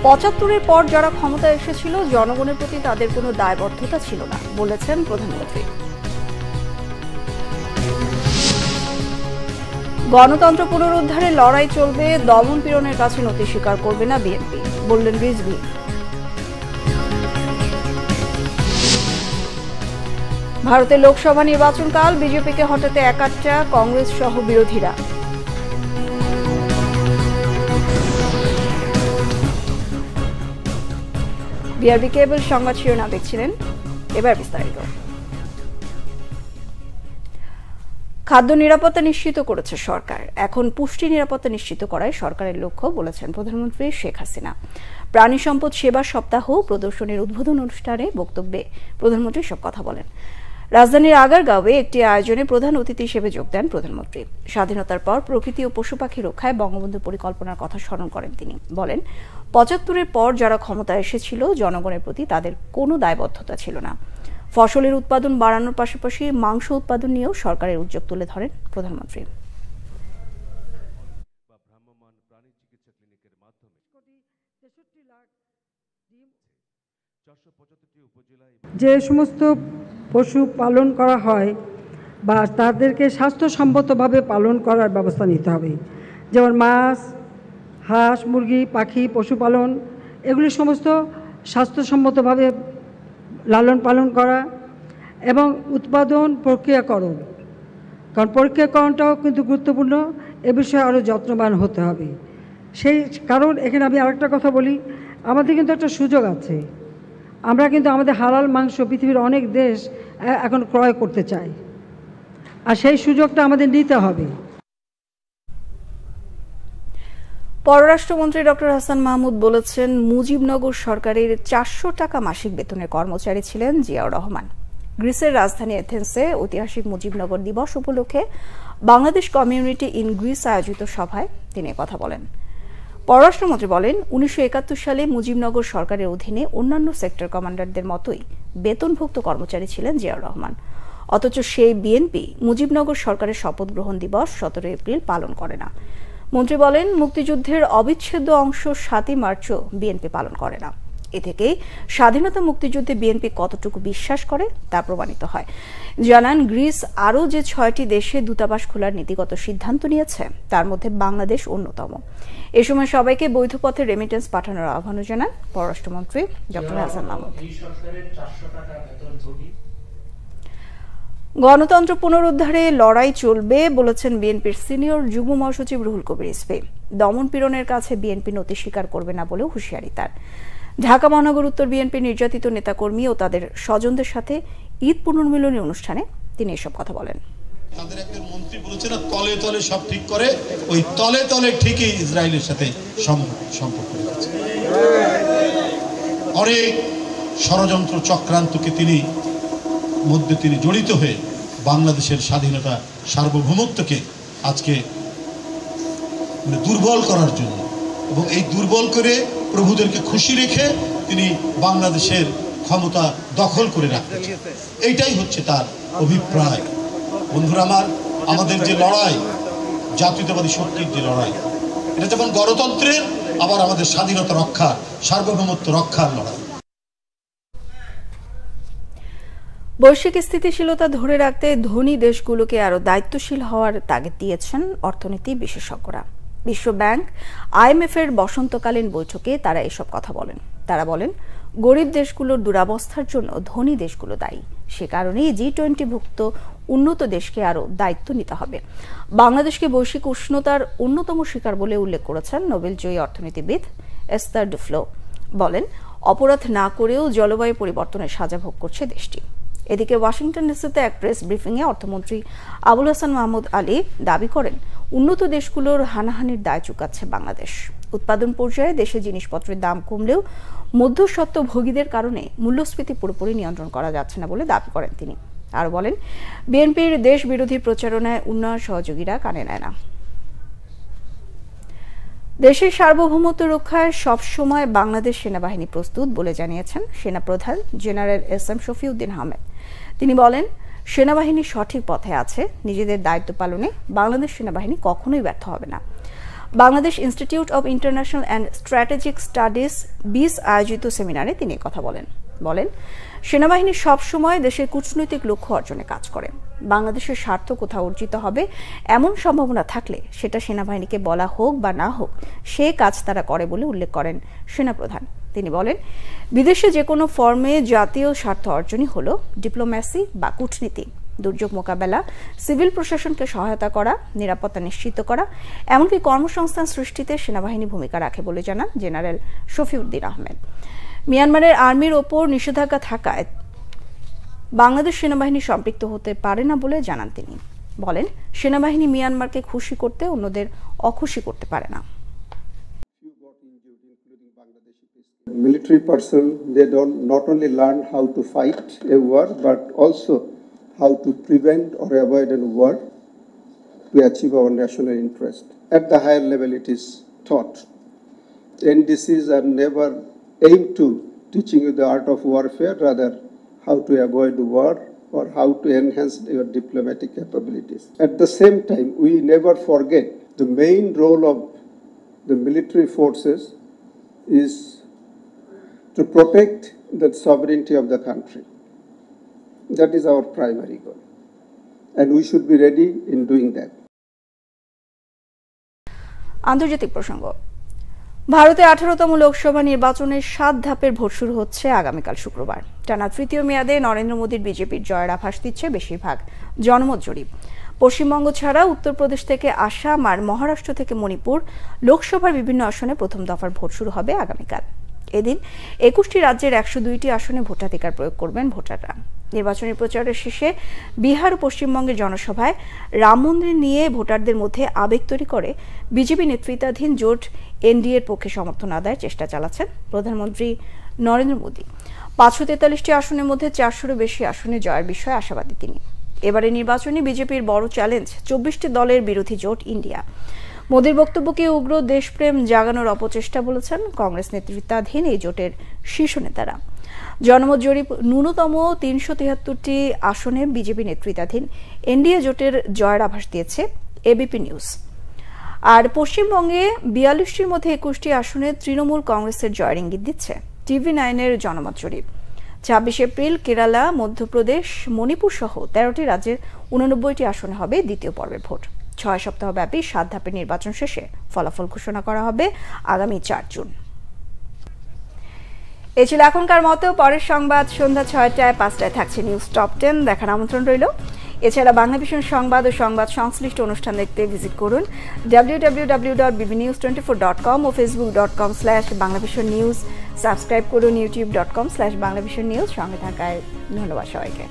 ৭৫-এর পর যারা ক্ষমতায় এসেছিল জনগণের প্রতি তাদের কোনো দায়বদ্ধতা ছিল না বলেছেন প্রধানমন্ত্রী। গণতন্ত্র পুনরুদ্ধারে লড়াই চলবে, দমন পীড়নের কাছে নতি স্বীকার করবে না বিএনপি বললেন রিজভী। ভারতের লোকসভা নির্বাচনকাল, বিজেপিকে হটাতে একাট্টা কংগ্রেস সহ বিরোধীরা। বিআরবি কেবল সংবাদ শিরোনাম দেখছিলেন, এবার বিস্তারিত। খাদ্য নিরাপত্তা নিশ্চিত করেছে সরকার, এখন পুষ্টি নিরাপত্তা নিশ্চিত করাই সরকারের লক্ষ্য বলেছেন প্রধানমন্ত্রী শেখ হাসিনা। প্রাণী সম্পদ সেবা সপ্তাহ প্রদর্শনীর উদ্বোধন অনুষ্ঠানে বক্তব্যে প্রধানমন্ত্রী সব কথা বলেন। রাজধানীর আগারগাঁওয়ে একটি আয়োজনে প্রধান অতিথি হিসেবে যোগ দেন প্রধানমন্ত্রী। স্বাধীনতার পর প্রকৃতি ও পশু পাখি রক্ষায় বঙ্গবন্ধু পরিকল্পনার কথা স্মরণ করেন তিনি। বলেন, ৭৫-এর পর যারা ক্ষমতায় এসেছিল জনগণের প্রতি তাদের কোনো দায়বদ্ধতা ছিল না। ফসলের উৎপাদন বাড়ানোর পাশাপাশি মাংস উৎপাদন নিয়েও সরকারের উদ্যোগ তুলে ধরেন প্রধানমন্ত্রী। যে সমস্ত পশু পালন করা হয় বা তাদেরকে স্বাস্থ্যসম্মতভাবে পালন করার ব্যবস্থা নিতে হবে, যেমন মাছ, হাঁস, মুরগি, পাখি পশুপালন, এগুলি সমস্ত স্বাস্থ্যসম্মতভাবে লালন পালন করা এবং উৎপাদন প্রক্রিয়াকরণ, কারণ প্রক্রিয়াকরণটাও কিন্তু গুরুত্বপূর্ণ, এ বিষয়ে আরও যত্নবান হতে হবে। সেই কারণ এখানে আমি আরেকটা কথা বলি, আমাদের কিন্তু একটা সুযোগ আছে, আমরা কিন্তু আমাদের হালাল মাংস পৃথিবীর অনেক দেশ এখন ক্রয় করতে চায়, আর সেই সুযোগটা আমাদের নিতে হবে। পররাষ্ট্রমন্ত্রী ডক্টর হাসান মাহমুদ বলেছেন, মুজিবনগর সরকারের ৪০০ টাকা মাসিক বেতনের কর্মচারী ছিলেন জিয়াউর রহমান। গ্রিসের রাজধানী এথেন্সে ঐতিহাসিক মুজিবনগর দিবস উপলক্ষে বাংলাদেশ কমিউনিটি ইন গ্রিস আয়োজিত সভায় তিনি কথা বলেন। পররাষ্ট্রমন্ত্রী বলেন, ১৯৭১ সালে মুজিবনগর সরকারের অধীনে অন্যান্য সেক্টর কমান্ডারদের মতোই বেতনভুক্ত কর্মচারী ছিলেন জিয়াউর রহমান। অথচ সেই বিএনপি মুজিবনগর সরকারের শপথ গ্রহণ দিবস ১৭ এপ্রিল পালন করে না। মন্ত্রী বলেন, মুক্তিযুদ্ধের অবিচ্ছেদ্য অংশ ৭ই মার্চও বিএনপি পালন করে না। এ থেকেই স্বাধীনতা মুক্তিযুদ্ধে বিএনপি কতটুকু বিশ্বাস করে তা প্রমাণিত হয়। জানান, গ্রিস আরও যে ৬টি দেশে দূতাবাস খোলার নীতিগত সিদ্ধান্ত নিয়েছে তার মধ্যে বাংলাদেশ অন্যতম। এ সময় সবাইকে বৈধ পথে রেমিটেন্স পাঠানোর আহ্বানও জানান পররাষ্ট্রমন্ত্রী ডক্টর হাসান মাহমুদ। গণতন্ত্র পুনরুদ্ধারে লড়াই চলবে বলেছেন বিএনপির সিনিয়র যুগ্ম মহাসচিব রুহুল কবির রিজভী। দমন পীড়নের কাছে বিএনপি নতি স্বীকার করবে না বলেও হুঁশিয়ারি তার। ঢাকা মহানগর উত্তর বিএনপি নির্যাতিত নেতাকর্মী ও তাদের স্বজনদের সাথে ঈদ পুনর্মিলনী অনুষ্ঠানে তিনি এসব কথা বলেন। তাদের একজন মন্ত্রী বলেছেন, তলে তলে সব ঠিক করে, ওই তলে তলে ঠিকই ইসরায়েলের সাথে সম্পর্ক রেখেছে। অনেক ষড়যন্ত্র চক্রান্তকে তিনি জড়িত হয়ে বাংলাদেশের স্বাধীনতা সার্বভৌমত্বকে আজকে দুর্বল করার জন্য এবং এই দুর্বল করে প্রভুদেরকে খুশি রেখে তিনি বাংলাদেশের ক্ষমতা দখল করে রাখতেন। এইটাই হচ্ছে তার অভিপ্রায়। বন্ধুরা আমার, আমাদের যে লড়াই, জাতীয়তাবাদী শক্তির যে লড়াই, এটা যেমন গণতন্ত্রের, আবার আমাদের স্বাধীনতা রক্ষা, সার্বভৌমত্ব রক্ষার লড়াই। বৈশ্বিক স্থিতিশীলতা ধরে রাখতে ধনী দেশগুলোকে আরও দায়িত্বশীল হওয়ার তাগিদ দিয়েছেন অর্থনীতি বিশেষজ্ঞরা। বিশ্ব ব্যাংক, IMF এর বসন্তকালীন বৈঠকে তারা এসব কথা বলেন। তারা বলেন, গরিব দেশগুলোর দুরাবস্থার জন্য ধনী দেশগুলো দায়ী। সে কারণেই G20ভুক্ত উন্নত দেশকে আরও দায়িত্ব নিতে হবে। বাংলাদেশকে বৈশ্বিক উষ্ণতার অন্যতম শিকার বলে উল্লেখ করেছেন নোবেলজয়ী অর্থনীতিবিদ এস্তার ডুফ্লো। বলেন, অপরাধ না করেও জলবায়ু পরিবর্তনের সাজা ভোগ করছে দেশটি। এদিকে ওয়াশিংটন ডিসিতে এক প্রেস ব্রিফিংয়ে অর্থমন্ত্রী আবুল হাসান মাহমুদ আলী দাবি করেন, উন্নত দেশগুলোর হানাহানির দায় চুকাচ্ছে বাংলাদেশ। উৎপাদন পর্যায়ে দেশে জিনিসপত্রের দাম কমলেও মধ্যস্বত্বভোগীদের কারণে মূল্যস্ফীতি পুরোপুরি নিয়ন্ত্রণ করা যাচ্ছে না বলে দাবি করেন তিনি। আর বলেন, বিএনপির দেশ বিরোধী প্রচারণায় উন্নয়ন সহযোগীরা কানে নেয় না। দেশের সার্বভৌমত্ব রক্ষায় সবসময় বাংলাদেশ সেনাবাহিনী প্রস্তুত বলে জানিয়েছেন সেনাপ্রধান জেনারেল SM শফিউদ্দিন আহমেদ। তিনি বলেন, সেনাবাহিনী সঠিক পথে আছে, নিজেদের দায়িত্ব পালনে বাংলাদেশ সেনাবাহিনী কখনোই ব্যর্থ হবে না। Bangladesh institute of international and strategic studies বিস আয়োজিত সেমিনারে তিনি কথা বলেন। সেনাবাহিনী সবসময় দেশের কূটনৈতিক লক্ষ্য অর্জনে কাজ করে। বাংলাদেশের স্বার্থ কোথাও অর্জিত হবে এমন সম্ভাবনা থাকলে সেটা সেনাবাহিনীকে বলা হোক বা না হোক, সে কাজ তারা করে বলে উল্লেখ করেন সেনাপ্রধান। তিনি বলেন, বিদেশে যে কোনো ফর্মে জাতীয় স্বার্থ অর্জনই হলো ডিপ্লোম্যাসি বা কূটনীতি। দুর্যোগ মোকাবেলা, সিভিল প্রশাসনকে সহায়তা করা, নিরাপত্তা নিশ্চিত করা, এমনকি কর্মসংস্থান সৃষ্টিতে সেনাবাহিনী ভূমিকা রাখে বলে জানান জেনারেল শফিউদ্দিন আহমেদ। মিয়ানমারের আর্মির ওপর নিষেধাজ্ঞা থাকায় বাংলাদেশ সেনাবাহিনী সম্পৃক্ত হতে পারে না বলে জানান তিনি। বলেন, সেনাবাহিনী মিয়ানমারকে খুশি করতে অন্যদের অখুশি করতে পারে না। Military personnel, they don't not only learn how to fight a war, but also how to prevent or avoid a war to achieve our national interest. At the higher level, it is taught. NDCs are never aimed to teaching you the art of warfare, rather how to avoid war or how to enhance your diplomatic capabilities. At the same time, we never forget the main role of the military forces is to protect the sovereignty of the country. That is our primary goal, and we should be ready in doing that. আন্তর্জাতিক প্রসঙ্গ। ভারতে 18তম লোকসভা নির্বাচনের 7 ধাপের vote শুরু হচ্ছে আগামীকাল শুক্রবার। টানা তৃতীয় মেয়াদে নরেন্দ্র মোদীর বিজেপির জয়ের আভাস দিচ্ছে বেশিরভাগ জনমত জরিপ। পশ্চিমবঙ্গ ছাড়া উত্তরপ্রদেশ থেকে আসাম আর মহারাষ্ট্র থেকে মণিপুর লোকসভার বিভিন্ন আসনে প্রথম দফার ভোট শুরু হবে আগামীকাল। এদিন 21টি রাজ্যের 102টি আসনে ভোটাধিকার প্রয়োগ করবেন ভোটাররা। নির্বাচনী প্রচারের শেষে বিহার ও পশ্চিমবঙ্গের জনসভায় রাম মন্দির নিয়ে ভোটারদের মধ্যে আবেগ তৈরি করে বিজেপি নেতৃত্বাধীন জোট এনডিএর পক্ষে সমর্থন আদায়ের চেষ্টা চালাচ্ছেন প্রধানমন্ত্রী নরেন্দ্র মোদী। 543টি আসনের মধ্যে 400-এরও বেশি আসনে জয়ের বিষয়ে আশাবাদী তিনি। এবারে নির্বাচনে বিজেপির বড় চ্যালেঞ্জ 24টি দলের বিরোধী জোট ইন্ডিয়া। মোদীর বক্তব্যকে উগ্র দেশপ্রেম জাগানোর অপচেষ্টা বলেছেন কংগ্রেস নেতৃত্বাধীন এই জোটের শীর্ষ নেতারা। জনমত জরিপ ন্যূনতম 373টি আসনে বিজেপি নেতৃত্বাধীন এনডিএ জোটের জয়ের আভাস দিয়েছে এবিপি নিউজ। আর পশ্চিমবঙ্গে 42টির মধ্যে 21টি আসনে তৃণমূল কংগ্রেসের জয়ের ইঙ্গিত দিচ্ছে TV9-এর জনমত জরিপ। 26 এপ্রিল কেরালা, মধ্যপ্রদেশ, মণিপুর সহ 13টি রাজ্যের 89টি আসনে হবে দ্বিতীয় পর্বের ভোট। 6 সপ্তাহব্যাপী 7 ধাপের নির্বাচন শেষে ফলাফল ঘোষণা করা হবে আগামী 4 জুন। এই ছিল এখনকার মতো। পরের সংবাদ সন্ধ্যা 6টায় 5টায় থাকছে নিউজ টপ 10 দেখার আমন্ত্রণ রইল। এছাড়া বাংলাভিশন সংবাদ ও সংবাদ সংশ্লিষ্ট অনুষ্ঠান দেখতে ভিজিট করুন www.bbnews24.com ও facebook.com/banglavisionnews। সাবস্ক্রাইব করুন youtube.com/banglavisionnews। সঙ্গে থাকায় ধন্যবাদ সবাইকে।